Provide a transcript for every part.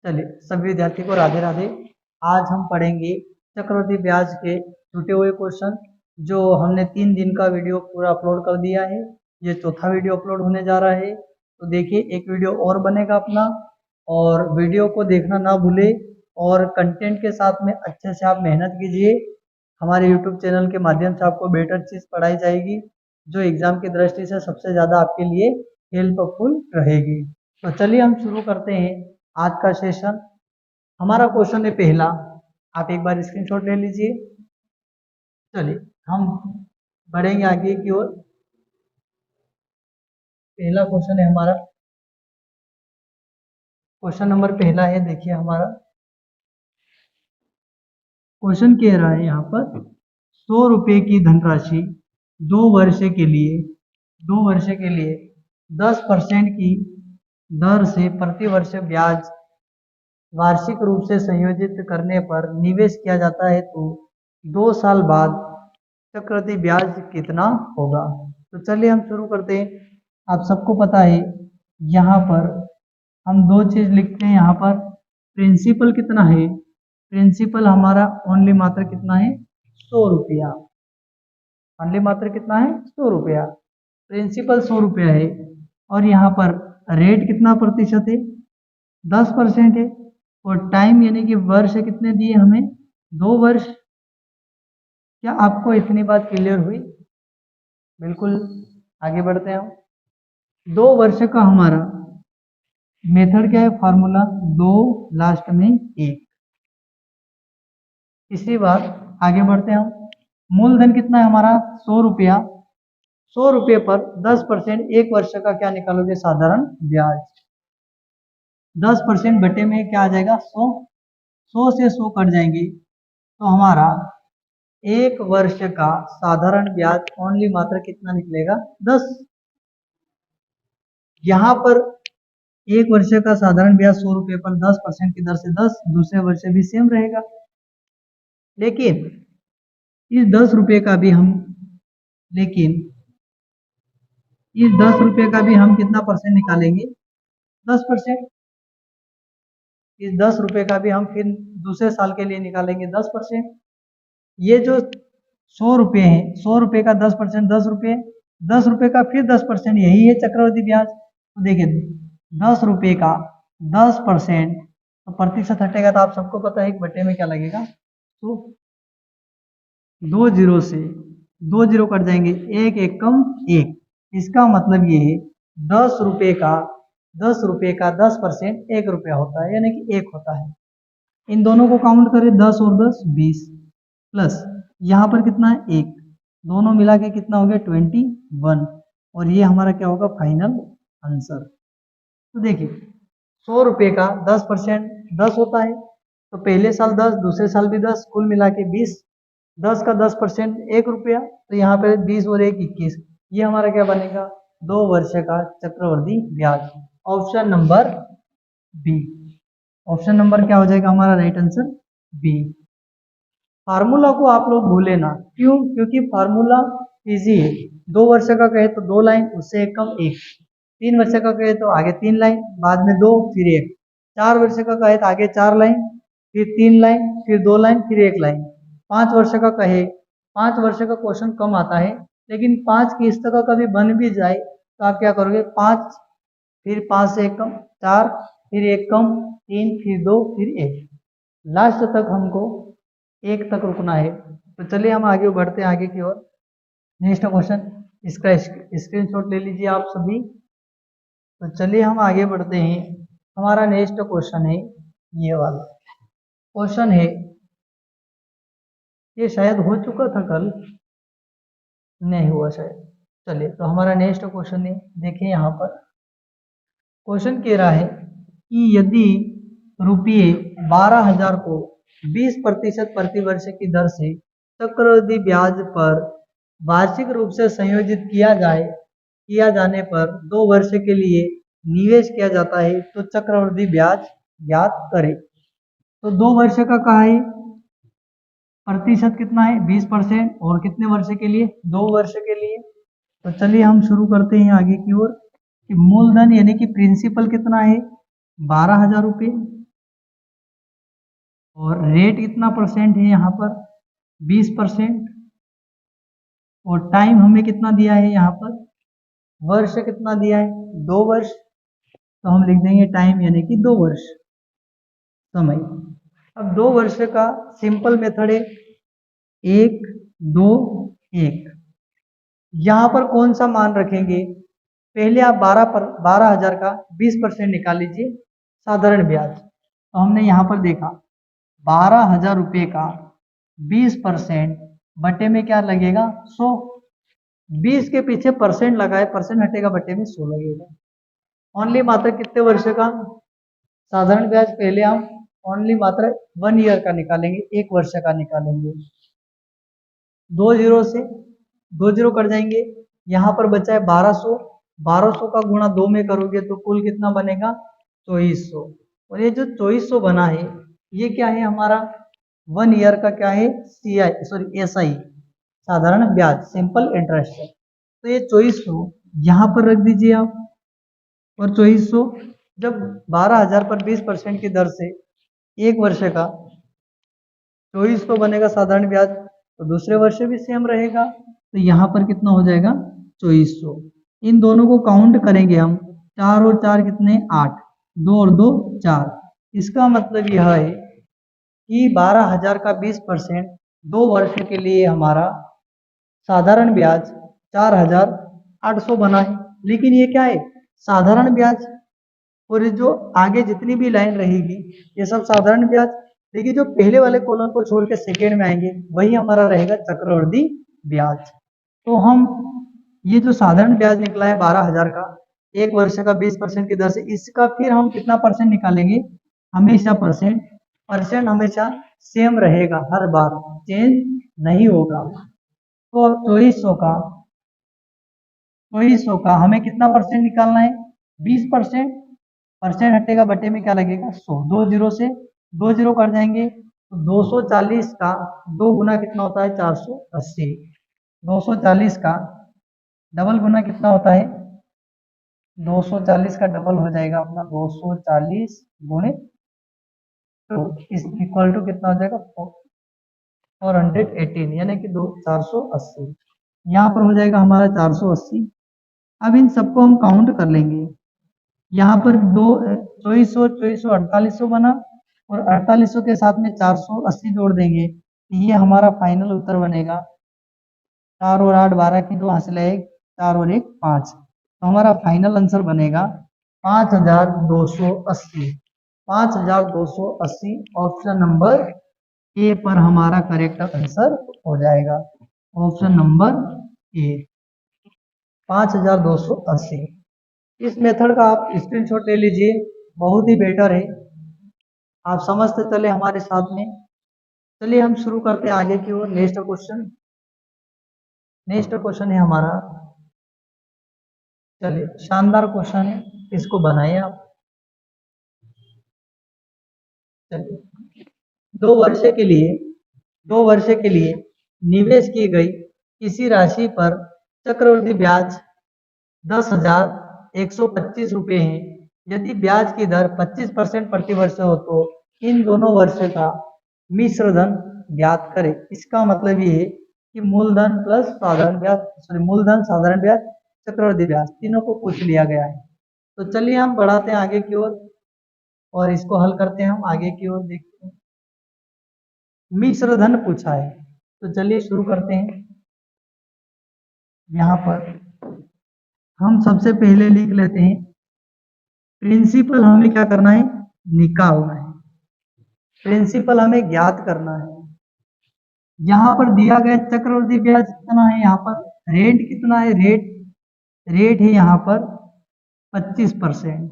चलिए सभी विद्यार्थी को राधे राधे। आज हम पढ़ेंगे चक्रवृद्धि ब्याज के छूटे हुए क्वेश्चन। जो हमने 3 दिन का वीडियो पूरा अपलोड कर दिया है, ये चौथा वीडियो अपलोड होने जा रहा है। तो देखिए एक वीडियो और बनेगा अपना, और वीडियो को देखना ना भूले और कंटेंट के साथ में अच्छे से आप मेहनत कीजिए। हमारे यूट्यूब चैनल के माध्यम से आपको बेटर चीज़ पढ़ाई जाएगी, जो एग्जाम की दृष्टि से सबसे ज़्यादा आपके लिए हेल्पफुल रहेगी। तो चलिए हम शुरू करते हैं आज का सेशन। हमारा क्वेश्चन है पहला, आप एक बार स्क्रीनशॉट ले लीजिए। चलिए हम बढ़ेंगे आगे की ओर। पहला क्वेश्चन है हमारा, क्वेश्चन नंबर पहला है, देखिए हमारा क्वेश्चन कह रहा है यहाँ पर 100 रुपये की धनराशि 2 वर्ष के लिए 10% की दर से प्रति वर्ष ब्याज वार्षिक रूप से संयोजित करने पर निवेश किया जाता है, तो 2 साल बाद चक्रवृद्धि ब्याज कितना होगा। तो चलिए हम शुरू करते हैं। आप सबको पता है यहाँ पर हम दो चीज लिखते हैं। यहाँ पर प्रिंसिपल कितना है, प्रिंसिपल हमारा ओनली मात्र कितना है 100 रुपया। ओनली मात्र कितना है 100 रुपया, प्रिंसिपल 100 रुपया है। और यहाँ पर रेट कितना प्रतिशत है 10% है। और टाइम यानी कि वर्ष कितने दिए हमें 2 वर्ष। क्या आपको इतनी बात क्लियर हुई? बिल्कुल आगे बढ़ते हैं हम। 2 वर्ष का हमारा मेथड क्या है, फॉर्मूला 2 लास्ट में 1। इसी बात आगे बढ़ते हैं हम। मूलधन कितना है हमारा 100 रुपया। 100 रुपये पर 10% 1 वर्ष का क्या निकालोगे, साधारण ब्याज। 10% बटे में क्या आ जाएगा 100। 100 से 100 कट जाएंगे, तो हमारा 1 वर्ष का साधारण ब्याज ओनली मात्र कितना निकलेगा 10। यहाँ पर 1 वर्ष का साधारण ब्याज 100 रुपये पर 10% की दर से 10, दूसरे वर्ष भी सेम रहेगा। लेकिन इस 10 रुपये का भी हम कितना परसेंट निकालेंगे 10%। इस 10 रुपये का भी हम फिर दूसरे साल के लिए निकालेंगे 10%। ये जो 100 रुपये है, 100 रुपये का 10% 10 रुपये, 10 रुपये का फिर 10%, यही है चक्रवृद्धि ब्याज। तो देखिए 10 रुपये का 10%, तो प्रतिशत हटेगा तो आप सबको पता है एक बटे में क्या लगेगा, तो 2 जीरो से 2 जीरो कट जाएंगे, एक एक कम 1। इसका मतलब ये है 10 रुपये का 10% 1 रुपया होता है, यानी कि 1 होता है। इन दोनों को काउंट करें 10 और 10 20, प्लस यहाँ पर कितना है 1, दोनों मिला के कितना हो गया 21। और ये हमारा क्या होगा फाइनल आंसर। तो देखिए 100 रुपये का 10% 10 होता है, तो पहले साल 10, दूसरे साल भी 10, कुल मिला के 20। 10 का 10% 1 रुपया, तो यहाँ पे 20 और 1 21। ये हमारा क्या बनेगा 2 वर्ष का चक्रवृद्धि ब्याज। Option number B. Option number क्या हो जाएगा हमारा राइट आंसर बी। फार्मूला को आप लोग भूले ना, क्यों? क्योंकि फार्मूला इजी है। 2 वर्ष का कहे तो 2 लाइन, उससे एक कम 1। 3 वर्ष का कहे तो आगे 3 लाइन, बाद में 2 फिर 1। 4 वर्ष का कहे तो आगे 4 लाइन, फिर 3 लाइन, फिर 2 लाइन, फिर 1 लाइन। 5 वर्ष का कहे, 5 वर्ष का क्वेश्चन कम आता है, लेकिन 5 की इस तरह कभी बन भी जाए तो आप क्या करोगे 5, फिर 5 से एक कम 4, फिर 1 कम 3, फिर 2, फिर 1, लास्ट तक हमको 1 तक रुकना है। तो चलिए हम आगे बढ़ते हैं आगे की ओर। नेक्स्ट क्वेश्चन, इसका स्क्रीनशॉट ले लीजिए आप सभी। तो चलिए हम आगे बढ़ते हैं। हमारा नेक्स्ट क्वेश्चन है ये वाला क्वेश्चन है, ये शायद हो चुका था कल, नहीं हुआ शायद। चलिए तो हमारा नेक्स्ट क्वेश्चन है, देखिए यहाँ पर क्वेश्चन कह रहा है कि यदि रुपये 12,000 को 20% प्रतिवर्ष की दर से चक्रवृद्धि ब्याज पर वार्षिक रूप से संयोजित किया जाने पर 2 वर्ष के लिए निवेश किया जाता है, तो चक्रवृद्धि ब्याज ज्ञात करें। तो 2 वर्ष का कहा है, प्रतिशत कितना है 20%, और कितने वर्ष के लिए 2 वर्ष के लिए। तो चलिए हम शुरू करते हैं आगे की ओर कि मूलधन यानी कि प्रिंसिपल कितना है 12,000 रुपये, और रेट कितना परसेंट है यहाँ पर 20%। और टाइम हमें कितना दिया है यहाँ पर, वर्ष कितना दिया है 2 वर्ष, तो हम लिख देंगे टाइम यानी कि 2 वर्ष समय। अब 2 वर्ष का सिंपल मेथड है 1 2 1। यहाँ पर कौन सा मान रखेंगे, पहले आप 12,000 का 20% निकाल लीजिए साधारण ब्याज। तो हमने यहाँ पर देखा 12,000 रुपये का 20% बटे में क्या लगेगा 100। 20 के पीछे परसेंट लगाए, परसेंट हटेगा बटे में 100 लगेगा। ओनली मात्र कितने वर्ष का साधारण ब्याज, पहले हम ओनली मात्र 1 ईयर का निकालेंगे, 1 वर्ष का निकालेंगे। 2 जीरो से 2 जीरो कट जाएंगे, यहाँ पर बचा है 1200। 1200 का गुणा 2 में करोगे तो कुल कितना बनेगा 2400। और ये जो 2400 बना है ये क्या है हमारा 1 ईयर का क्या है एसआई साधारण ब्याज सिंपल इंटरेस्ट है। तो ये 2400 यहाँ पर रख दीजिए आप। और 2400 जब 12,000 पर 20% की दर से 1 वर्ष का 2400 बनेगा साधारण ब्याज, तो दूसरे वर्ष भी सेम रहेगा। तो यहाँ पर कितना हो जाएगा 2400। इन दोनों को काउंट करेंगे हम, 4 और 4 कितने 8, 2 और 2 4। इसका मतलब यह है कि 12,000 का 20% 2 वर्ष के लिए हमारा साधारण ब्याज 4,800 बना है। लेकिन ये क्या है साधारण ब्याज, और जो आगे जितनी भी लाइन रहेगी ये सब साधारण ब्याज। देखिए जो पहले वाले कॉलम को छोड़ के सेकेंड में आएंगे वही हमारा रहेगा चक्रवृद्धि ब्याज। तो हम ये जो साधारण ब्याज निकला है 12,000 का 1 वर्ष का 20% की दर से, इसका फिर हम कितना परसेंट निकालेंगे, हमेशा परसेंट हमेशा सेम रहेगा, हर बार चेंज नहीं होगा। तो 2400 का हमें कितना परसेंट निकालना है 20%। परसेंट हटेगा बटे में क्या लगेगा 100। 2 जीरो से 2 जीरो कर जाएंगे तो 240 का 2 गुना कितना होता है 480। 240 का डबल गुना कितना होता है 240 का डबल हो जाएगा अपना 240 गुणे तो इस इक्वल टू कितना हो जाएगा 418 यानी कि 480। यहाँ पर हो जाएगा हमारा 480। अब इन सबको हम काउंट कर लेंगे। यहाँ पर 2400 4800 बना और 4800 के साथ में 480 जोड़ देंगे, ये हमारा फाइनल उत्तर बनेगा। 4 और 8 12 की 2 हासिल है 1, 4 और 1 5। तो हमारा फाइनल आंसर बनेगा 5280। 5280 ऑप्शन नंबर ए पर हमारा करेक्ट आंसर हो जाएगा। ऑप्शन नंबर ए 5280। इस मेथड का आप स्क्रीनशॉट ले लीजिए, बहुत ही बेटर है, आप समझते चले हमारे साथ में। चलिए हम शुरू करते हैं आगे की ओर। नेक्स्ट क्वेश्चन है हमारा, चलिए शानदार क्वेश्चन है, इसको बनाइए आप। चलिए 2 वर्ष के लिए निवेश की गई किसी राशि पर चक्रवृद्धि ब्याज 10,125 रुपये है। यदि ब्याज की दर 25% प्रति वर्ष हो तो इन दोनों वर्ष का मिश्र धन ज्ञात करें। इसका मतलब ये है कि मूलधन प्लस साधारण ब्याज, मूलधन साधारण ब्याज चक्रवृद्धि ब्याज तीनों को पूछ लिया गया है। तो चलिए हम बढ़ाते हैं आगे की ओर और इसको हल करते हैं। हम आगे की ओर देखते हैं, मिश्र धन पूछा है तो चलिए शुरू करते हैं। यहाँ पर हम सबसे पहले लिख लेते हैं प्रिंसिपल हमें क्या करना है निकालना है, प्रिंसिपल हमें ज्ञात करना है। यहाँ पर दिया गया चक्रवृद्धि ब्याज कितना है, यहाँ पर रेट कितना है, रेट है यहाँ पर 25%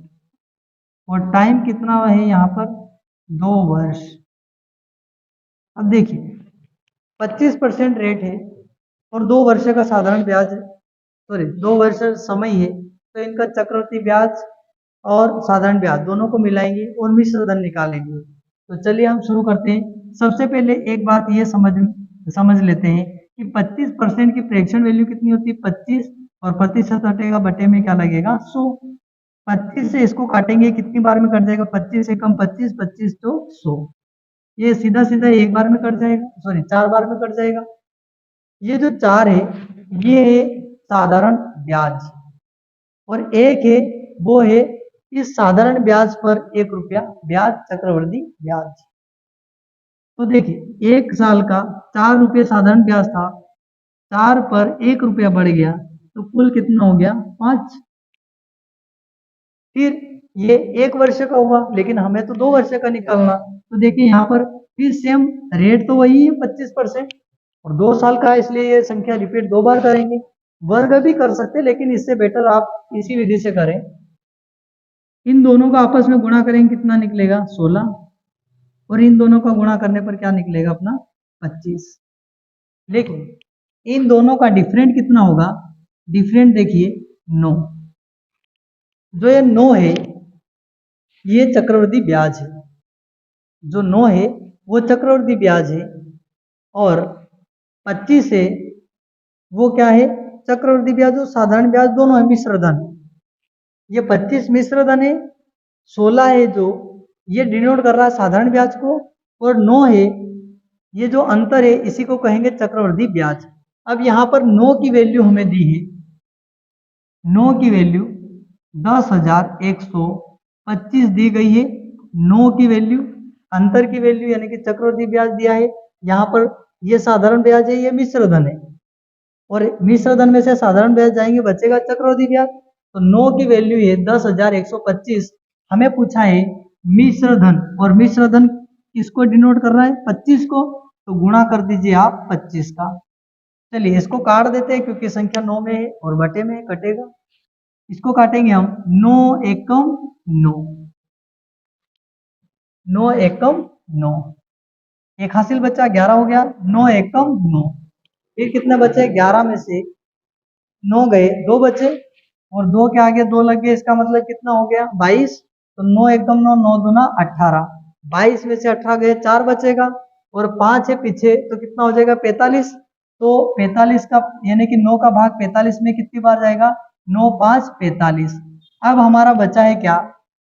और टाइम कितना है यहाँ पर 2 वर्ष। अब देखिए 25% रेट है और 2 वर्ष का साधारण ब्याज है, सॉरी 2 वर्ष समय है, तो इनका चक्रवृद्धि ब्याज और साधारण ब्याज दोनों को मिलाएंगे और मिश्र धन निकालेंगे। तो चलिए हम शुरू करते हैं। सबसे पहले एक बात ये समझ लेते हैं कि 25% की फ्रैक्शन वैल्यू कितनी होती है 25, और प्रतिशत हटेगा बटे में क्या लगेगा 100। 25 से इसको काटेंगे कितनी बार में कट जाएगा 25 से कम 25, 25 तो 100। ये सीधा सीधा एक बार में कट जाएगा, सॉरी 4 बार में कट जाएगा। ये जो 4 है ये है साधारण ब्याज, और एक है वो है इस साधारण ब्याज पर 1 रुपया ब्याज, चक्रवृद्धि ब्याज। तो देखिए 1 साल का 4 रुपये साधारण ब्याज था, 4 पर 1 रुपया बढ़ गया तो कुल कितना हो गया 5। फिर ये 1 वर्ष का हुआ, लेकिन हमें तो 2 वर्ष का निकालना, तो देखिए यहाँ पर फिर सेम रेट तो वही है 25%, और 2 साल का है, इसलिए ये संख्या रिपीट 2 बार करेंगे। वर्ग भी कर सकते हैं, लेकिन इससे बेटर आप इसी विधि से करें। इन दोनों का आपस में गुणा करेंगे कितना निकलेगा 16, और इन दोनों का गुणा करने पर क्या निकलेगा अपना 25। लेकिन इन दोनों का डिफरेंट कितना होगा, डिफरेंट देखिए 9। जो ये 9 है ये चक्रवृद्धि ब्याज है, जो 9 है वो चक्रवृद्धि ब्याज है, और 25 है वो क्या है, चक्रवृद्धि ब्याज और साधारण ब्याज दोनों है, मिश्र धन। ये 25 मिश्र धन है, 16 है जो ये डिनोट कर रहा है साधारण ब्याज को, और 9 है ये जो अंतर है इसी को कहेंगे चक्रवृद्धि ब्याज। अब यहाँ पर 9 की वैल्यू हमें दी है, 9 की वैल्यू 10,125 दी गई है। 9 की वैल्यू, अंतर की वैल्यू यानी कि चक्रवृद्धि ब्याज दिया है। यहाँ पर ये साधारण ब्याज है, ये मिश्र धन है, और मिश्र धन में से साधारण ब्याज जाएंगे बचेगा चक्रवृद्धि ब्याज। तो 9 की वैल्यू है 10,125। हमें पूछा है मिश्र धन, और मिश्र धन किसको डिनोट कर रहा है 25 को, तो गुणा कर दीजिए आप 25 का। चलिए इसको काट देते हैं क्योंकि संख्या 9 में है और बटे में है, कटेगा। इसको काटेंगे हम, 9 एकम 9, 9 एकम 9, एक हासिल बचा 11 हो गया, 9 एकम 9। फिर कितने बचे 11 में से 9 गए, 2 बचे, और 2 के आगे 2 लग गए, इसका मतलब कितना हो गया 22। तो 9 एकम 9, 9 दूना 18, 22 में से 18 गए, 4 बचेगा, और 5 है पीछे तो कितना हो जाएगा 45। तो 45 का यानी कि 9 का भाग 45 में कितनी बार जाएगा, 9 5 45। अब हमारा बचा है क्या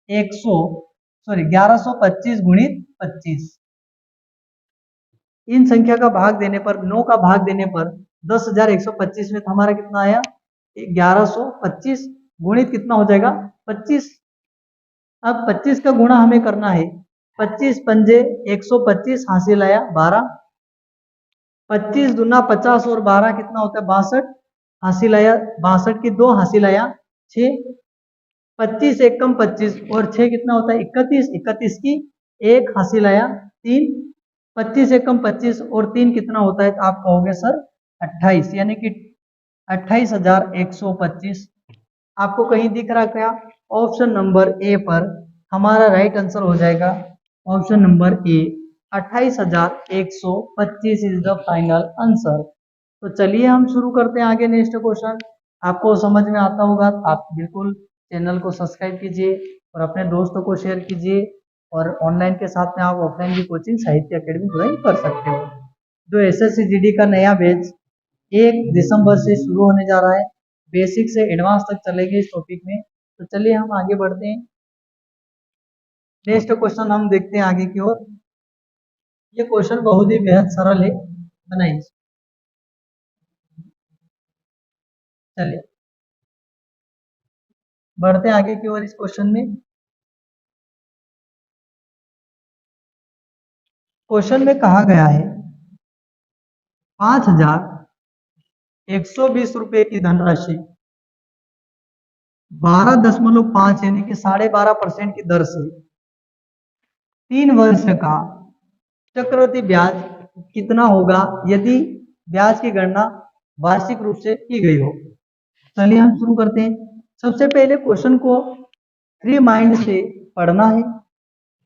1125 गुणित 25। इन संख्या का भाग देने पर, 9 का भाग देने पर 10,125 में हमारा कितना आया 1125, गुणित कितना हो जाएगा 25। अब 25 का गुणा हमें करना है, 25 पंजे 125 हासिल आया 12, 25 दूना 50 और 12 कितना होता है 62 हासिल आया, 62 की 2 हासिल आया 6, 25 एकम 25 और 6 कितना होता है 31, 31 की 1 हासिल आया 3, 25 एकम 25 और 3 कितना होता है, आप कहोगे सर 28, यानी कि 28,125। आपको कहीं दिख रहा क्या, ऑप्शन नंबर ए पर हमारा राइट आंसर हो जाएगा, option number A 28,125 is the final answer. तो चलिए हम शुरू करते हैं आगे नेक्स्ट क्वेश्चन। आपको समझ में आता होगा, आप बिल्कुल चैनल को सब्सक्राइब कीजिए और अपने दोस्तों को शेयर कीजिए, और ऑनलाइन के साथ में आप ऑफलाइन भी कोचिंग साहित्य अकेडमी ज्वाइन कर सकते हो। जो एसएससी जीडी का नया बैच 1 दिसंबर से शुरू होने जा रहा है, बेसिक से एडवांस तक चलेंगे इस टॉपिक में। तो चलिए हम आगे बढ़ते हैं, नेक्स्ट क्वेश्चन हम देखते हैं आगे की ओर। ये क्वेश्चन बहुत ही बेहद सरल है, बनाइए। चलिए बढ़ते हैं आगे की ओर इस क्वेश्चन में। क्वेश्चन में कहा गया है 5,120 रुपए की धनराशि 12.5 यानी कि 12.5% की दर से 3 वर्ष का चक्रवृद्धि ब्याज कितना होगा यदि ब्याज की गणना वार्षिक रूप से की गई हो। चलिए हम शुरू करते हैं। सबसे पहले क्वेश्चन को फ्री माइंड से पढ़ना है,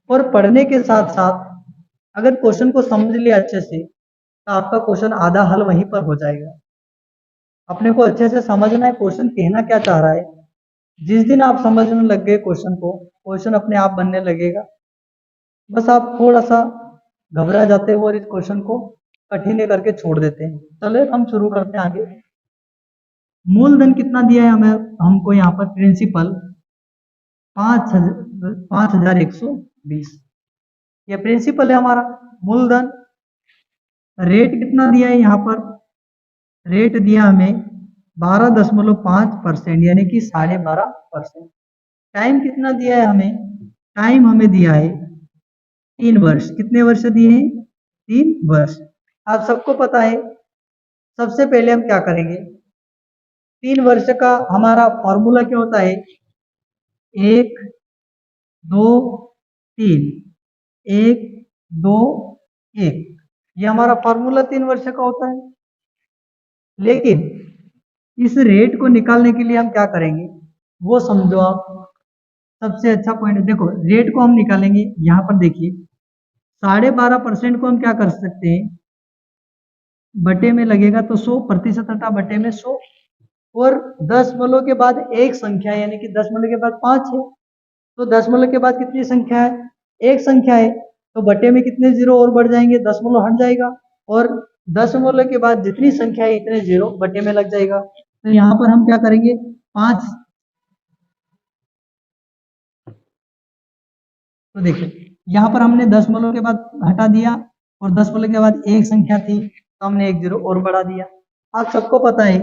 और पढ़ने के साथ साथ अगर क्वेश्चन को समझ लिया अच्छे से तो आपका क्वेश्चन आधा हल वहीं पर हो जाएगा। अपने को अच्छे से समझना है क्वेश्चन कहना क्या चाह रहा है। जिस दिन आप समझने लग गए क्वेश्चन को, क्वेश्चन अपने आप बनने लगेगा। बस आप थोड़ा सा घबरा जाते हो और इस क्वेश्चन को कठिन करके छोड़ देते हैं। चलो हम शुरू करते हैं आगे। मूलधन कितना दिया है हमें, हमको यहाँ पर प्रिंसिपल 5,120, ये प्रिंसिपल है हमारा मूलधन। रेट कितना दिया है यहाँ पर, रेट दिया हमें 12.5% यानी कि 12.5%। टाइम कितना दिया है हमें, टाइम हमें दिया है 3 वर्ष। कितने वर्ष दिए हैं, 3 वर्ष। आप सबको पता है, सबसे पहले हम क्या करेंगे, 3 वर्ष का हमारा फॉर्मूला क्या होता है, 1 2 3, 1 2 1, ये हमारा फॉर्मूला 3 वर्ष का होता है। लेकिन इस रेट को निकालने के लिए हम क्या करेंगे वो समझो आप। सबसे अच्छा पॉइंट देखो, रेट को हम निकालेंगे, यहाँ पर देखिए 12.5% को हम क्या कर सकते हैं, बटे में लगेगा तो 100% हटा बटे में 100, और 10 के बाद एक संख्या यानी कि 10 के बाद 5 है, तो 10 के बाद कितनी संख्या है, एक संख्या है, तो बटे में कितने जीरो और बढ़ जाएंगे, 10 हट जाएगा, और 10 के बाद जितनी संख्या है इतने जीरो बटे में लग जाएगा। तो यहाँ पर हम क्या करेंगे, 5, तो देखिए यहाँ पर हमने 10 के बाद हटा दिया, और 10 के बाद एक संख्या थी तो हमने एक जीरो और बढ़ा दिया। आप सबको पता है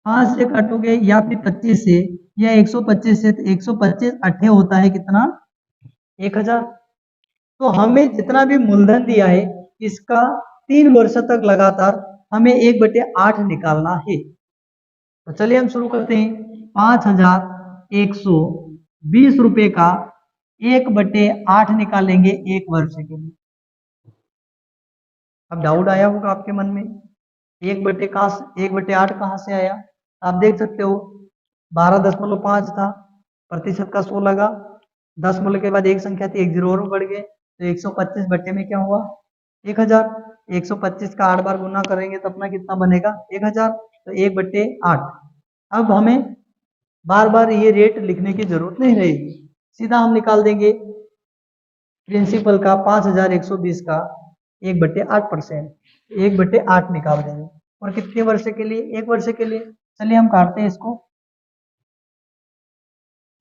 5 से काटोगे या फिर 25 से या 125 से, तो 125 अट्ठे होता है कितना, 1000। तो हमें जितना भी मूलधन दिया है इसका 3 वर्ष तक लगातार हमें 1/8 निकालना है। तो चलिए हम शुरू करते हैं। 5120 रुपए का 1/8 निकालेंगे 1 वर्ष के लिए। अब डाउट आया होगा आपके मन में, 1/8 कहाँ से आया। आप देख सकते हो 12.5 था, प्रतिशत का 100 लगा, 10 के बाद एक संख्या थी, एक जीरो और बढ़ गए, तो 125 बटे में क्या हुआ, 1000। 125 का 8 बार गुना करेंगे तो अपना कितना बनेगा, 1000, तो 1/8। अब हमें बार बार ये रेट लिखने की जरूरत नहीं रहेगी, सीधा हम निकाल देंगे प्रिंसिपल का 5120 का 1/8%, 1/8 निकाल देंगे। और कितने वर्ष के लिए, 1 वर्ष के लिए। चलिए हम काटते हैं इसको,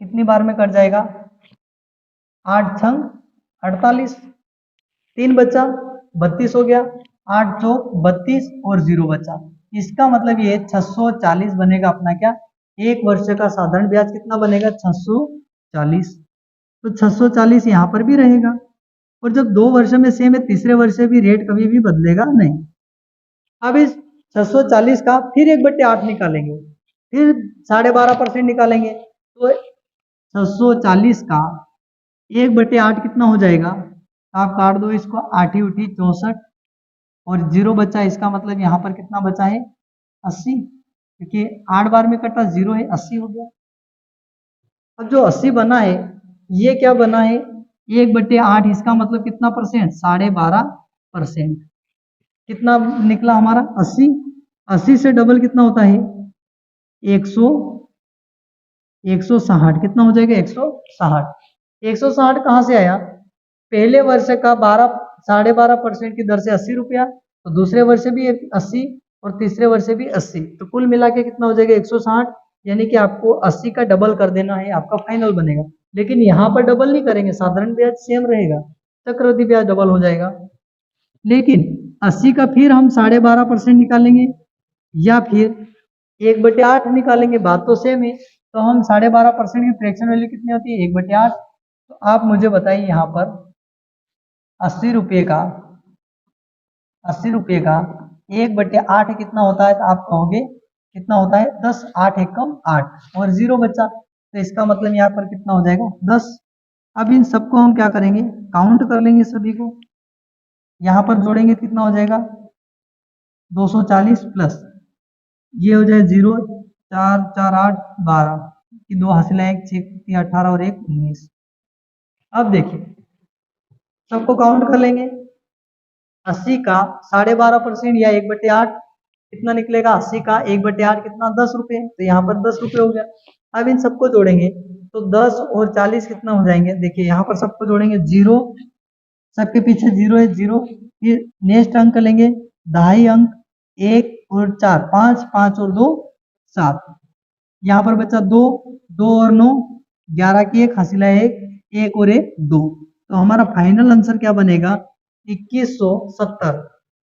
कितनी बार में कट जाएगा, 8 छंग 48, 3 बचा, 32 हो गया, 8 चौक 32 और 0 बचा। इसका मतलब ये 640 बनेगा अपना क्या, 1 वर्ष का साधारण ब्याज कितना बनेगा, 640। तो 640 यहाँ पर भी रहेगा, और जब 2 वर्ष में सेम है, तीसरे वर्ष भी रेट कभी भी बदलेगा नहीं। अब इस 640 का फिर 1/8 निकालेंगे, फिर 12.5% निकालेंगे, तो 640 का 1/8 कितना हो जाएगा, आप काट दो इसको, 8 उठी 64, और 0 बचा, इसका मतलब यहाँ पर कितना बचा है, 80, क्योंकि 8 बार में कटा 0 है, 80 हो गया। अब जो 80 बना है ये क्या बना है, 1/8, इसका मतलब कितना परसेंट, 12.5%। कितना निकला हमारा, 80। 80 से डबल कितना होता है, 160, कितना हो जाएगा, 160। 160 कहाँ से आया, पहले वर्ष का 12.5% की दर से 80 रुपया, तो दूसरे वर्ष भी 80 और तीसरे वर्ष भी 80, तो कुल मिला के कितना हो जाएगा, 160। यानी कि आपको 80 का डबल कर देना है, आपका फाइनल बनेगा। लेकिन यहाँ पर डबल नहीं करेंगे, साधारण ब्याज सेम रहेगा, चक्रवृद्धि ब्याज डबल हो जाएगा। लेकिन 80 का फिर हम 12.5% निकालेंगे, या फिर 1/8 निकालेंगे, बात तो सेम है। तो हम 12.5% की फ्रैक्शन वैल्यू कितनी होती है, 1/8। तो आप मुझे बताइए यहाँ पर 80 रुपये का 1/8 कितना होता है, तो आप कहोगे कितना होता है, 10, 8 एकम 8, और 0 बचा, तो इसका मतलब यहाँ पर कितना हो जाएगा, 10। अब इन सबको हम क्या करेंगे, काउंट कर लेंगे सभी को, यहाँ पर जोड़ेंगे कितना हो जाएगा, 240 प्लस ये हो जाए 0, 4 4 8 12 की 2 हासिल है, 1 6 18 और 1 19। अब देखिए सबको काउंट कर लेंगे, 80 का 12.5% या 1/8 कितना निकलेगा, 80 का 1/8 कितना, 10 रुपये, तो यहाँ पर 10 रुपये हो गया। अब इन सबको जोड़ेंगे तो 10 और 40 कितना हो जाएंगे, देखिए यहाँ पर सबको जोड़ेंगे, 0, सबके पीछे 0 है, 0, फिर नेक्स्ट अंक लेंगे, 2.5 अंक, 1 और 4 5, 5 और 2 7, यहाँ पर बचा 2, 2 और 9 11 की 1 हासिल है 1, 1 और 1 2, तो हमारा फाइनल आंसर क्या बनेगा 2170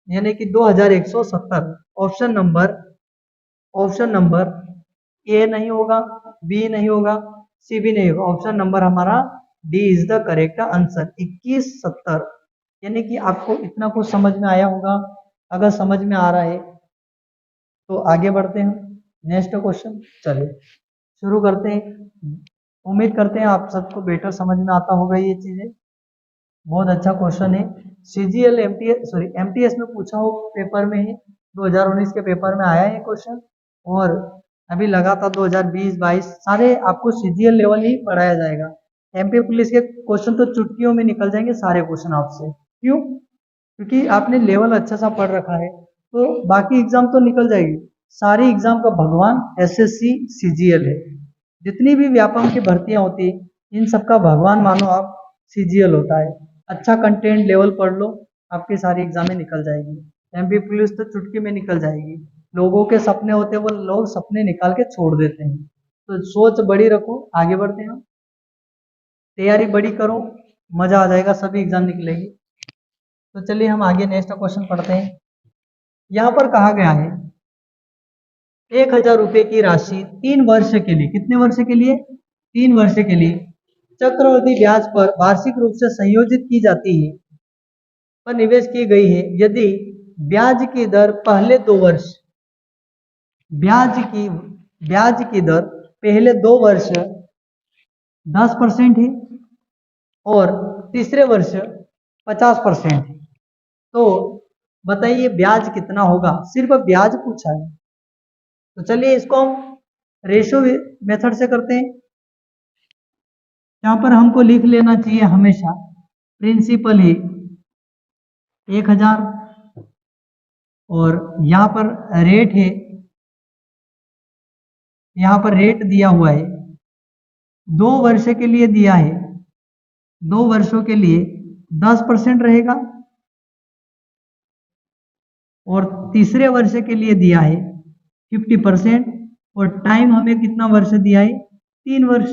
यानी कि 2170। ऑप्शन नंबर ए नहीं होगा, बी नहीं होगा, सी भी नहीं होगा। ऑप्शन नंबर हमारा D is the correct answer 2170। यानी कि आपको इतना कुछ समझ में आया होगा। अगर समझ में आ रहा है तो आगे बढ़ते हैं नेक्स्ट क्वेश्चन। चलिए शुरू करते हैं। उम्मीद करते हैं आप सबको बेटर समझ में आता होगा ये चीजें। बहुत अच्छा क्वेश्चन है। सीजीएल एमटीएस में पूछा हो पेपर में है, 2019 के पेपर में आया है क्वेश्चन। और अभी लगातार 2020-22 सारे आपको सीजीएल लेवल ही पढ़ाया जाएगा। एमपी पुलिस के क्वेश्चन तो चुटकियों में निकल जाएंगे सारे क्वेश्चन आपसे। क्यों? क्योंकि आपने लेवल अच्छा सा पढ़ रखा है तो बाकी एग्जाम तो निकल जाएगी। सारे एग्जाम का भगवान एसएससी सीजीएल है। जितनी भी व्यापम की भर्तियां होती है इन सबका भगवान मानो आप सीजीएल होता है। अच्छा कंटेंट लेवल पढ़ लो, आपकी सारी एग्जामें निकल जाएगी। एमपी पुलिस तो चुटकी में निकल जाएगी। लोगों के सपने होते हैं वो लोग सपने निकाल के छोड़ देते हैं। तो सोच बड़ी रखो, आगे बढ़ते हैं। तैयारी बड़ी करो, मजा आ जाएगा, सभी एग्जाम निकलेगी। तो चलिए हम आगे नेक्स्ट क्वेश्चन पढ़ते हैं। यहाँ पर कहा गया है 1000 रुपए की राशि 3 वर्ष के लिए, कितने वर्ष के लिए? 3 वर्ष के लिए चक्रवृद्धि ब्याज पर वार्षिक रूप से संयोजित की जाती है, पर निवेश की गई है। यदि ब्याज की दर पहले 2 वर्ष ब्याज की दर पहले 2 वर्ष 10% है और तीसरे वर्ष 50% है, तो बताइए ब्याज कितना होगा? सिर्फ ब्याज पूछा है। तो चलिए इसको हम रेशो मेथड से करते हैं। यहाँ पर हमको लिख लेना चाहिए हमेशा प्रिंसिपल है 1000 और यहाँ पर रेट है, यहाँ पर रेट दिया हुआ है 2 वर्ष के लिए दिया है, 2 वर्षों के लिए 10% रहेगा और तीसरे वर्ष के लिए दिया है 50% और टाइम हमें कितना वर्ष दिया है? 3 वर्ष।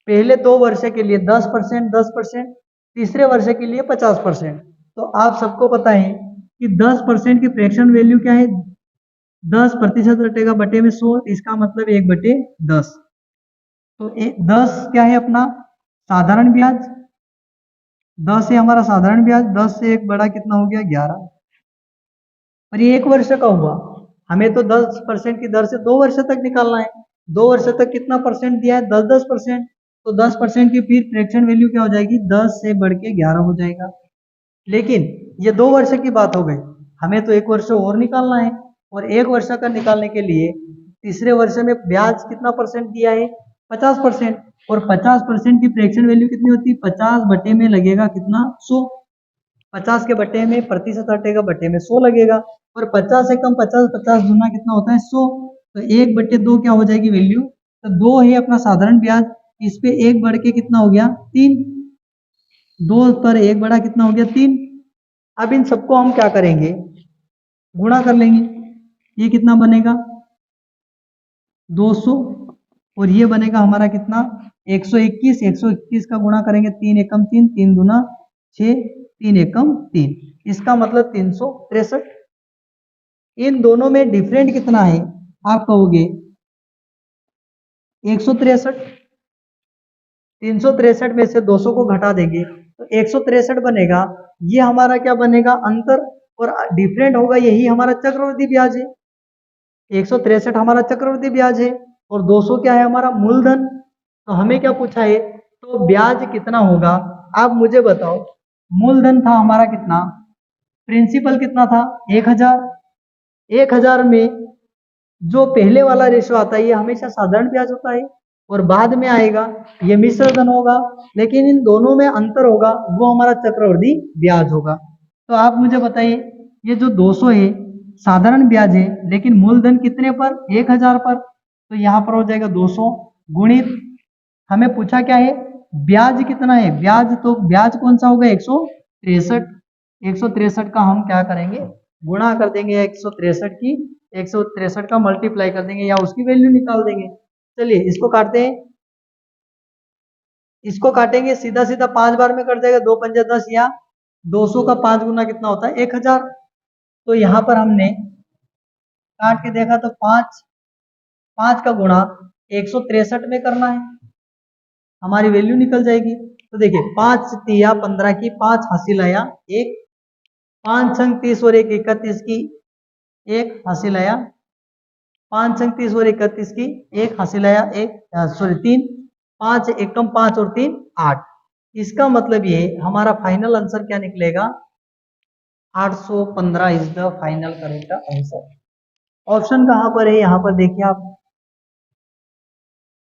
पहले 2 वर्ष के लिए 10%, 10%, तीसरे वर्ष के लिए 50%। तो आप सबको पता है कि 10% की फ्रैक्शन वैल्यू क्या है? 10% रटेगा बटे में 100, इसका मतलब 1/10। तो 10 क्या है अपना साधारण ब्याज, 10 है हमारा साधारण ब्याज, 10 से 1 बड़ा कितना हो गया? 11। और ये 1 वर्ष का हुआ, हमें तो 10% की दर से 2 वर्ष तक निकालना है। 2 वर्ष तक कितना परसेंट दिया है? 10-10%। तो 10% की फिर फ्रैक्शन वैल्यू क्या हो जाएगी? 10 से बढ़ के 11 हो जाएगा। लेकिन ये 2 वर्ष की बात हो गई, हमें तो 1 वर्ष और निकालना है और 1 वर्ष का निकालने के लिए तीसरे वर्ष में ब्याज कितना परसेंट दिया है? 50%। और 50% की फ्रैक्शन वैल्यू कितनी होती है? 50 बटे में लगेगा कितना? 100। 50 के बटे में प्रतिशत हटेगा, बटे में 100 लगेगा और 50 से कम 50, 50 गुना कितना होता है? 100। तो 1/2 क्या हो जाएगी वैल्यू? तो 2 है अपना साधारण ब्याज, इस पे 1 बढ़ के कितना हो गया? 3। 2 पर 1 बढ़ा कितना हो गया? 3। अब इन सबको हम क्या करेंगे? गुणा कर लेंगे। ये कितना बनेगा? 200 और ये बनेगा हमारा कितना? 121। 121 का गुणा करेंगे 3 एकम 3, 3 दूना 6, 3 एकम 3, इसका मतलब 363। इन दोनों में डिफरेंट कितना है? आप कहोगे 163। 363 में से 200 को घटा देंगे तो 163 बनेगा। ये हमारा क्या बनेगा? अंतर। और डिफरेंट होगा, यही हमारा चक्रवृद्धि ब्याज है। 163 हमारा चक्रवृद्धि ब्याज है और 200 क्या है? हमारा मूलधन। तो हमें क्या पूछा है? तो ब्याज कितना होगा? आप मुझे बताओ। मूलधन था हमारा कितना? प्रिंसिपल कितना था? 1000। 1000 में जो पहले वाला रेशो आता है ये हमेशा साधारण ब्याज होता है और बाद में आएगा ये मिश्र धन होगा, लेकिन इन दोनों में अंतर होगा, वो हमारा चक्रवृद्धि ब्याज होगा। तो आप मुझे बताइए ये जो 200 है साधारण ब्याज है, लेकिन मूलधन कितने पर? 1000 पर। तो यहाँ पर हो जाएगा 200 गुणित, हमें पूछा क्या है? ब्याज कितना है? ब्याज, तो ब्याज कौन सा होगा? 163। 163 का हम क्या करेंगे? गुणा कर देंगे 163 की, 163 का मल्टीप्लाई कर देंगे या उसकी वैल्यू निकाल देंगे। चलिए इसको काटते हैं। इसको काटेंगे सीधा सीधा 5 बार में कट जाएगा, 2 पंजा 10 या 200 का 5 गुना कितना होता है 1000। तो यहाँ पर हमने काट के देखा तो 5 का गुणा 163 में करना है, हमारी वैल्यू निकल जाएगी। तो देखिए 5 तिया 15 की, 5 हासिल आया 1, 5 छंग 30 और 1 31 की 1 हासिल आया, 5 छंग 30 और 31 की 1 हासिल आया 3, 5 एकम 5 और 3 8। इसका मतलब ये हमारा फाइनल आंसर क्या निकलेगा 815 is the final correct answer. Option कहां पर है, यहाँ पर देखिए आप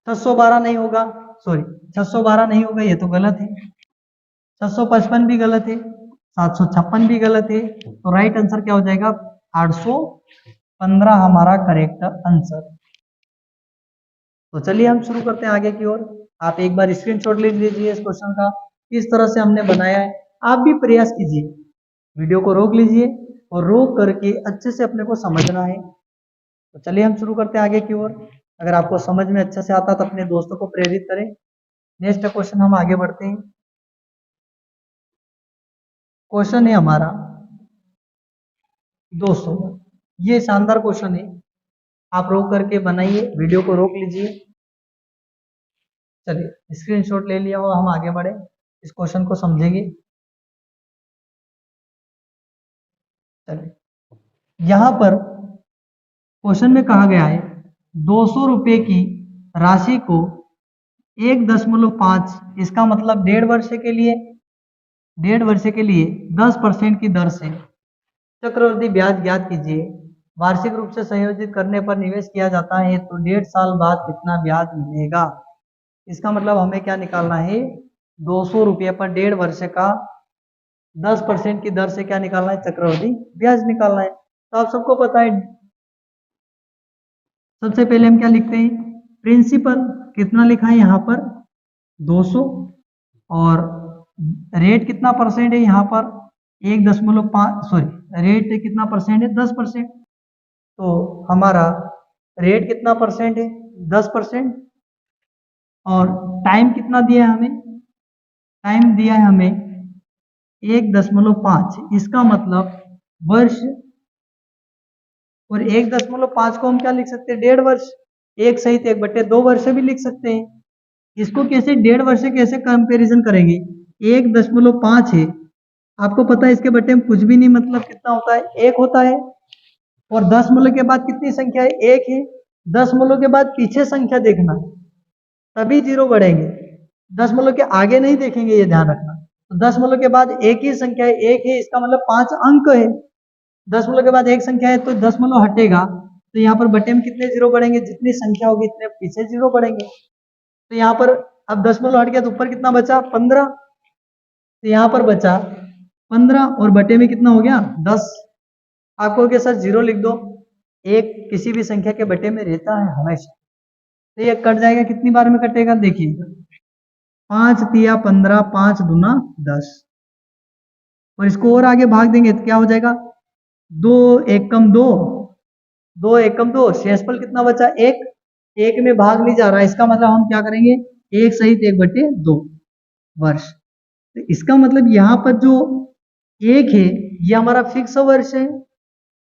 612 नहीं होगा, सॉरी 612 नहीं होगा, ये तो गलत है। 655 भी गलत है, 756 भी गलत है। तो राइट आंसर क्या हो जाएगा 815 हमारा करेक्ट आंसर। तो चलिए हम शुरू करते हैं आगे की ओर। आप एक बार स्क्रीनशॉट ले लीजिए इस क्वेश्चन का, किस तरह से हमने बनाया है। आप भी प्रयास कीजिए, वीडियो को रोक लीजिए और रोक करके अच्छे से अपने को समझना है। तो चलिए हम शुरू करते हैं आगे की ओर। अगर आपको समझ में अच्छे से आता तो अपने दोस्तों को प्रेरित करें। नेक्स्ट क्वेश्चन हम आगे बढ़ते हैं। क्वेश्चन है हमारा 200। ये शानदार क्वेश्चन है, आप रोक करके बनाइए, वीडियो को रोक लीजिए। चलिए स्क्रीनशॉट ले लिया और हम आगे बढ़े, इस क्वेश्चन को समझेंगे। चलिए यहां पर क्वेश्चन में कहा गया है 200 रुपए की राशि को 1.5, इसका मतलब 1.5 वर्ष के लिए 10% की दर से चक्रवृद्धि ब्याज ज्ञात कीजिए। वार्षिक रूप से संयोजित करने पर निवेश किया जाता है तो 1.5 साल बाद कितना ब्याज मिलेगा। इसका मतलब हमें क्या निकालना है 200 रुपये पर 1.5 वर्ष का 10% की दर से क्या निकालना है चक्रवृद्धि ब्याज निकालना है। तो आप सबको पता है सबसे पहले हम क्या लिखते हैं प्रिंसिपल कितना लिखा है यहाँ पर 200 और रेट कितना परसेंट है यहाँ पर 1.5, सॉरी रेट कितना परसेंट है 10%। तो हमारा रेट कितना परसेंट है 10% और टाइम कितना दिया है हमें, टाइम दिया है हमें 1.5, इसका मतलब वर्ष। और 1.5 को हम क्या लिख सकते हैं 1.5 वर्ष, 1 सहित 1/2 वर्ष भी लिख सकते हैं। इसको कैसे 1.5 वर्ष से कैसे कंपैरिजन करेंगे 1.5 है, आपको पता है इसके बट्टे में कुछ भी नहीं, मतलब कितना होता है 1 होता है। और 10 मूल्य के बाद कितनी संख्या है 1 है, 10 मूल्यों के बाद पीछे संख्या देखना तभी 0 बढ़ेंगे, 10 मूल्यों के आगे नहीं देखेंगे, ये ध्यान रखना। तो 10 मूल्यों के बाद एक ही संख्या है 1 है, इसका मतलब 5 अंक है। 10 मूल्यों के बाद एक संख्या है तो 10 मूल्य हटेगा, तो यहाँ पर बटे में कितने 0 बढ़ेंगे, जितनी संख्या होगी इतने पीछे 0 बढ़ेंगे। तो यहाँ पर अब 10 मूल्य हट गया तो ऊपर कितना बचा 15, तो यहाँ पर बचा 15 और बटे में कितना हो गया 10। आपको के सर 0 लिख दो, एक किसी भी संख्या के बटे में रहता है हमेशा, तो ये कट जाएगा, कितनी बार में कटेगा देखिए 5 तिया 15, 5 दूना 10, और इसको और आगे भाग देंगे तो क्या हो जाएगा 2 एकम 2, 2 एकम 2, शेषफल कितना बचा 1, 1 में भाग नहीं जा रहा, इसका मतलब हम क्या करेंगे 1 सहित 1/2 वर्ष। तो इसका मतलब यहाँ पर जो 1 है ये हमारा फिक्स वर्ष है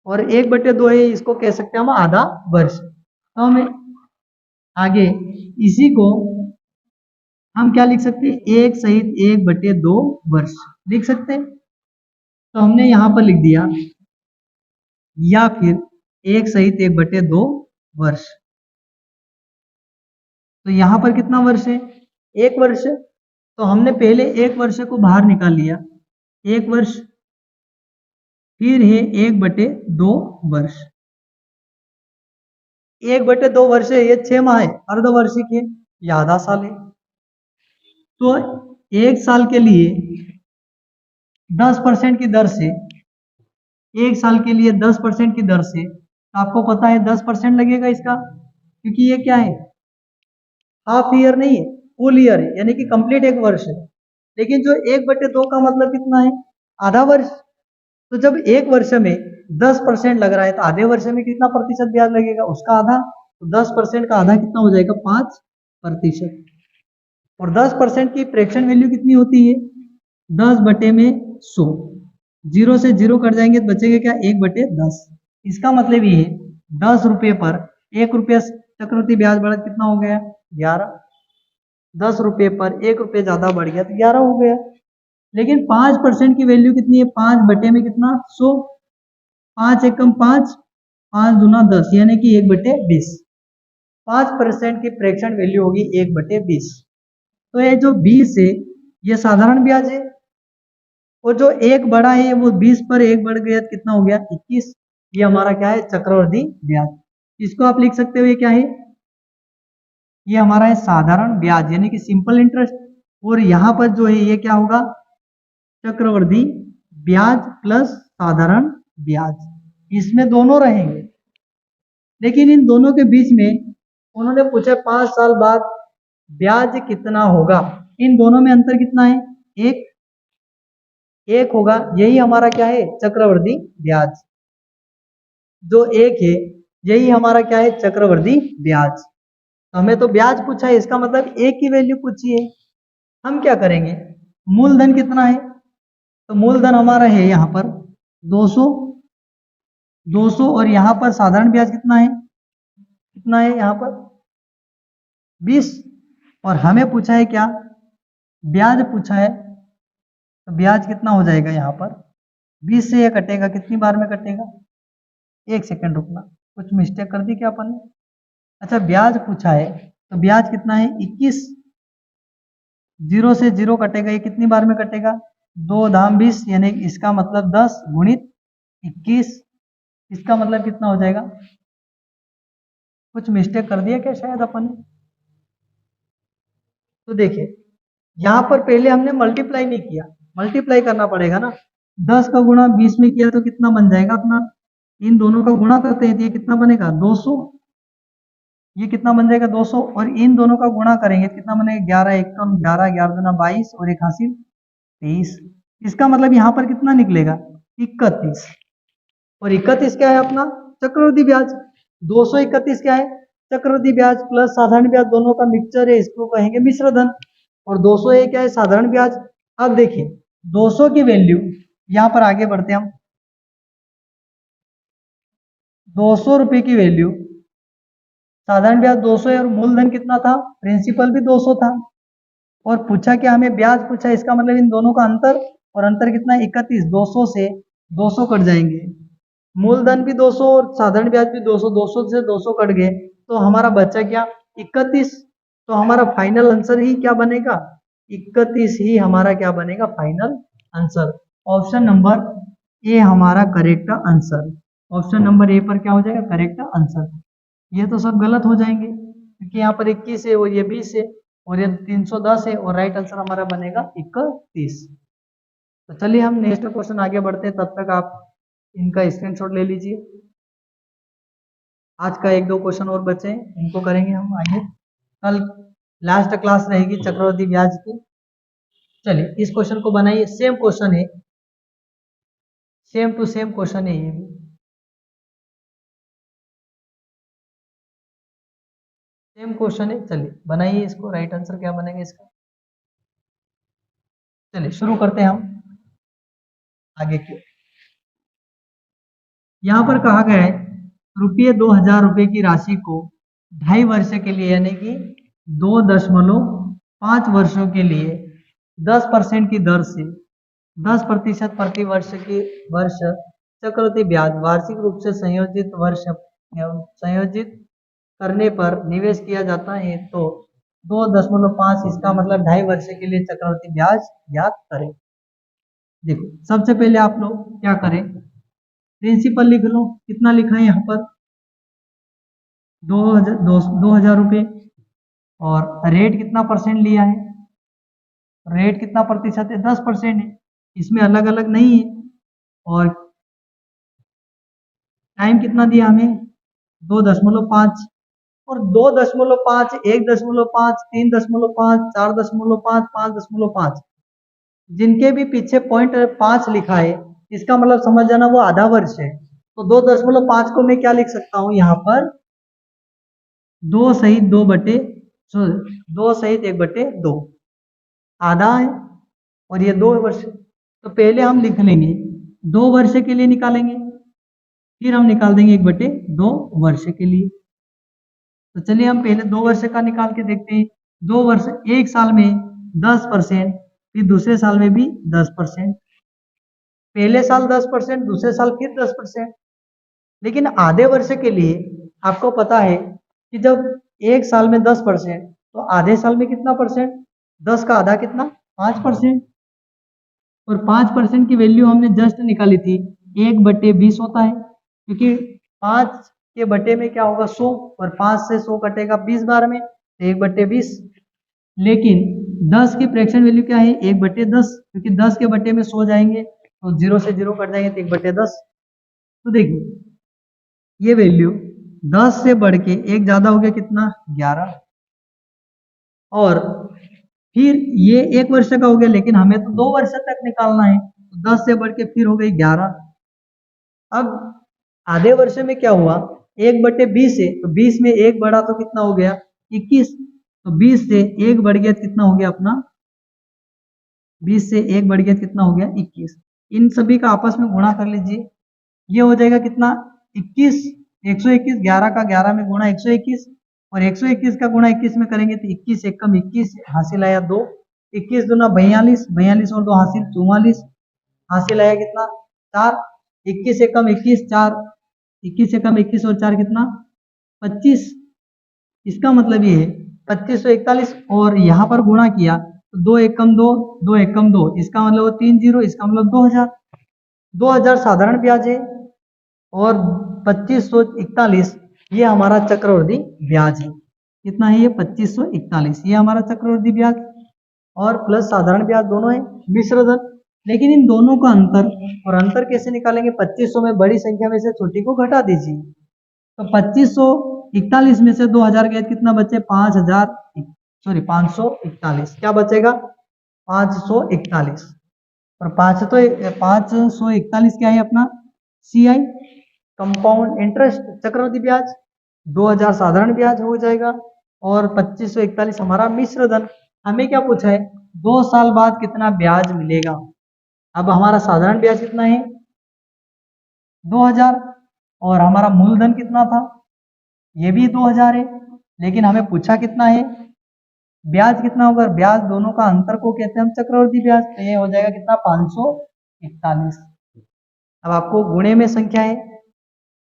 और 1/2 है, इसको कह सकते हैं हम आधा वर्ष। तो हमें आगे इसी को हम क्या लिख सकते हैं 1 सहित 1/2 वर्ष लिख सकते हैं। तो हमने यहाँ पर लिख दिया या फिर 1 सहित 1/2 वर्ष। तो यहाँ पर कितना वर्ष है 1 वर्ष, तो हमने पहले 1 वर्ष को बाहर निकाल लिया 1 वर्ष, फिर है 1/2 वर्ष। 1/2 वर्ष है, ये 6 माह है, अर्धवार्षिक है, ये आधा साल है। तो 1 साल के लिए 10% की दर से, 1 साल के लिए 10% की दर से, तो आपको पता है 10% लगेगा इसका, क्योंकि ये क्या है हाफ ईयर नहीं है, फुल ईयर है, यानी कि कंप्लीट 1 वर्ष है। लेकिन जो 1/2 का मतलब कितना है आधा वर्ष। तो जब 1 वर्ष में 10% लग रहा है तो आधे वर्ष में कितना प्रतिशत ब्याज लगेगा उसका आधा, तो 10% का आधा कितना हो जाएगा 5%। और 10% की फ्रैक्शन वैल्यू कितनी होती है? 10/100। 0 से 0 कट जाएंगे तो बचेगा क्या? 1/10। इसका मतलब ये 10 रुपये पर 1 रुपया चक्रवृद्धि ब्याज बढ़ा, कितना हो गया? 11। 10 रुपये पर 1 रुपये ज्यादा बढ़ गया तो 11 हो गया। लेकिन 5% की वैल्यू कितनी है? 5 बटे में कितना? 100। 5 एकम 5, 5 दूना 10, यानी कि 1/20। 5% की फ्रैक्शन वैल्यू होगी 1/20। तो ये जो 20 है ये साधारण ब्याज है, और जो एक बड़ा है वो 20 पर 1 बढ़ गया तो कितना हो गया? 21। ये हमारा क्या है? चक्रवृद्धि ब्याज। इसको आप लिख सकते हो, ये क्या है? ये हमारा है साधारण ब्याज, यानी कि सिंपल इंटरेस्ट। और यहाँ पर जो है ये क्या होगा? चक्रवृद्धि ब्याज प्लस साधारण ब्याज, इसमें दोनों रहेंगे। लेकिन इन दोनों के बीच में उन्होंने पूछा 5 साल बाद ब्याज कितना होगा। इन दोनों में अंतर कितना है? एक होगा। यही हमारा क्या है? चक्रवृद्धि ब्याज। जो एक है यही हमारा क्या है? चक्रवृद्धि ब्याज। तो हमें तो ब्याज पूछा है, इसका मतलब एक की वैल्यू पूछी है। हम क्या करेंगे? मूलधन कितना है? तो मूलधन हमारा है यहाँ पर 200। 200 और यहाँ पर साधारण ब्याज कितना है? कितना है यहाँ पर? 20। और हमें पूछा है क्या? ब्याज पूछा है। तो ब्याज कितना हो जाएगा यहाँ पर? 20 से ये कटेगा, कितनी बार में कटेगा? 1 सेकंड रुकना, कुछ मिस्टेक कर दी क्या अपन ने? अच्छा, ब्याज पूछा है तो ब्याज कितना है? 21। 0 से 0 कटेगा, ये कितनी बार में कटेगा? 2 धाम 20, यानी इसका मतलब 10 गुणित 21। इसका मतलब कितना हो जाएगा? कुछ मिस्टेक कर दिया क्या शायद अपन ने? तो देखिए यहाँ पर पहले हमने मल्टीप्लाई नहीं किया, मल्टीप्लाई करना पड़ेगा ना। 10 का गुणा 20 में किया तो कितना बन जाएगा अपना? इन दोनों का गुणा करते हैं तो ये कितना बनेगा? 200। ये कितना बन जाएगा? 200। और इन दोनों का गुणा करेंगे तो कितना बनेगा? 11 एकम 11, 11 दूना 22 और 1 हासिल 23। इसका मतलब यहाँ पर कितना निकलेगा? 31। और 31 क्या है अपना? चक्रवृद्धि ब्याज। 231 क्या है? चक्रवृद्धि ब्याज प्लस साधारण ब्याज, दोनों का मिक्सचर है, इसको कहेंगे मिश्र धन। और 200 ये क्या है? साधारण ब्याज। अब देखिए 200 की वैल्यू, यहाँ पर आगे बढ़ते हम। 200 रुपए की वैल्यू, साधारण ब्याज 200 है और मूलधन कितना था? प्रिंसिपल भी 200 था। और पूछा क्या? हमें ब्याज पूछा, इसका मतलब इन दोनों का अंतर, और अंतर कितना है? 31। 200 से 200 कट जाएंगे, मूलधन भी 200 और साधारण ब्याज भी 200, 200 से 200 कट गए तो हमारा बचा क्या? 31। तो हमारा फाइनल आंसर ही क्या बनेगा? 31 ही हमारा क्या बनेगा? Final answer. Option number A हमारा correct answer. Option number A पर क्या हो जाएगा? Correct answer. ये तो सब गलत हो जाएंगे क्योंकि यहाँ पर 21 है और ये 20 है और ये 310 है, और राइट आंसर हमारा बनेगा 31। तो चलिए हम नेक्स्ट क्वेश्चन आगे बढ़ते हैं, तब तक आप इनका स्क्रीनशॉट ले लीजिए। आज का 1-2 क्वेश्चन और बचे हैं, इनको करेंगे हम आगे। कल लास्ट क्लास रहेगी चक्रवृद्धि ब्याज की। चलिए इस क्वेश्चन को बनाइए, सेम क्वेश्चन है, सेम टू सेम क्वेश्चन है ये भी। सेम क्वेश्चन है, चलिए बनाइए इसको। राइट आंसर क्या बनेगा इसका? चलिए शुरू करते हैं हम आगे की। यहाँ पर कहा गया है रुपये 2000 की राशि को 2.5 वर्ष के लिए, यानी कि 2.5 वर्षों के लिए 10% की दर से 10% प्रति वर्ष की वर्ष चक्रवृद्धि ब्याज वार्षिक रूप से संयोजित करने पर निवेश किया जाता है, तो 2.5, इसका मतलब 2.5 वर्ष के लिए चक्रवृद्धि ब्याज ज्ञात करें। देखो सबसे पहले आप लोग क्या करें? प्रिंसिपल लिख लो। कितना लिखा है यहाँ पर? 2,000 रुपये। और रेट कितना परसेंट लिया है? रेट कितना प्रतिशत है? 10% है, इसमें अलग अलग नहीं है। और टाइम कितना दिया हमें? 2.5। और 2.5, 1.5, 3.5, 4.5, 5.5, जिनके भी पीछे पॉइंट 5 लिखा है, इसका मतलब समझ जाना वो आधा वर्ष है। तो 2.5 को मैं क्या लिख सकता हूँ यहाँ पर? 2 सही 2/5। सो 2/1/2 आधा है और ये 2 वर्ष। तो पहले हम लिख लेंगे 2 वर्ष के लिए निकालेंगे, फिर हम निकाल देंगे 1/2 वर्ष के लिए। तो चलिए हम पहले 2 वर्ष का निकाल के देखते हैं। 2 वर्ष, एक साल में 10%, फिर दूसरे साल में भी 10%। पहले साल 10%, दूसरे साल फिर 10%। लेकिन आधे वर्ष के लिए आपको पता है कि जब एक साल में 10%, तो आधे साल में कितना परसेंट? 10 का आधा कितना? 5%। और 5% की वैल्यू हमने जस्ट निकाली थी, 1/20 होता है, क्योंकि 5 के बटे में क्या होगा? 100, और 5 से 100 कटेगा 20 बार में, तो 1/20। लेकिन 10 की फ्रैक्शन वैल्यू क्या है? 1/10, क्योंकि 10 के बटे में 100 जाएंगे तो 0 से 0 कट जाएंगे, तो 1/10। तो देखिए ये वैल्यू 10 से बढ़ के एक ज्यादा हो गया, कितना? 11। और फिर ये 1 वर्ष का हो गया, लेकिन हमें तो 2 वर्ष तक निकालना है, तो 10 से बढ़ के फिर हो गई 11। अब आधे वर्ष में क्या हुआ? 1/20 है, तो 20 में 1 बढ़ा तो कितना हो गया? 21। तो 20 से 1 बढ़ गया, कितना हो गया अपना? 20 से 1 बढ़ गया, कितना हो गया? 21। इन सभी का आपस में गुणा कर लीजिए, ये हो जाएगा कितना? 21। 121, 11 का 11 में गुणा 121, और 121 का गुणा 21 में करेंगे तो 21 एकम 21, हासिल आया 2। 21 दूना 42, 42 और 2 हासिल 44, हासिल आया कितना? 4। 21 एकम 21, 4। 21 एकम 21 और 4 कितना? 25। इसका मतलब ये है 2541, और यहाँ पर गुणा किया तो 2 एकम 2, 2 एकम 2, इसका मतलब 3 जीरो, इसका मतलब 2000। 2000 साधारण ब्याज है, और 2541 ये हमारा चक्रवृद्धि ब्याज है। कितना है ये? 2541, ये हमारा चक्रवृद्धि ब्याज और प्लस साधारण ब्याज दोनों है, मिश्र धन। लेकिन इन दोनों का अंतर, और अंतर कैसे निकालेंगे? 2500 में बड़ी संख्या में से छोटी को घटा दीजिए, तो 2541 में से 2000 गए, कितना बचे? 541, क्या बचेगा? 541। और 541 क्या है अपना? CI, कंपाउंड इंटरेस्ट, चक्रवृद्धि ब्याज। 2000 साधारण ब्याज हो जाएगा, और 2541 हमारा मिश्र धन। हमें क्या पूछा है? 2 साल बाद कितना ब्याज मिलेगा। अब हमारा साधारण ब्याज कितना है? 2000, और हमारा मूलधन कितना था? ये भी 2000 है, लेकिन हमें पूछा कितना है? ब्याज कितना होगा? ब्याज दोनों का अंतर को कहते हैं हम चक्रवृद्धि ब्याज। तो ये हो जाएगा कितना? 541। अब आपको गुणे में संख्या है,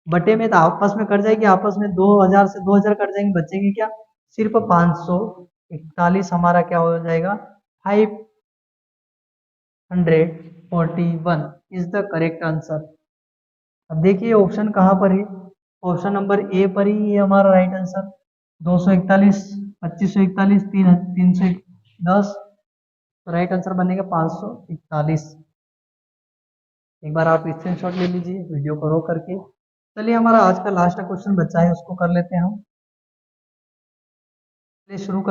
बटे में तो आपस में कट जाएगी, आपस में 2000 से 2000 कट जाएंगे, बचेंगे क्या? सिर्फ 541 हमारा क्या हो जाएगा? 541 इज द करेक्ट आंसर। अब देखिए ऑप्शन कहाँ पर है? ऑप्शन नंबर ए पर ही है हमारा राइट आंसर। 241, 2541, 310, तो राइट आंसर बनेगा 541। एक बार आप स्क्रीनशॉट ले लीजिए वीडियो को रोक करके। चलिए हमारा आज का लास्ट क्वेश्चन बचा है, उसको कर लेते हैं हम। चलिए शुरू कर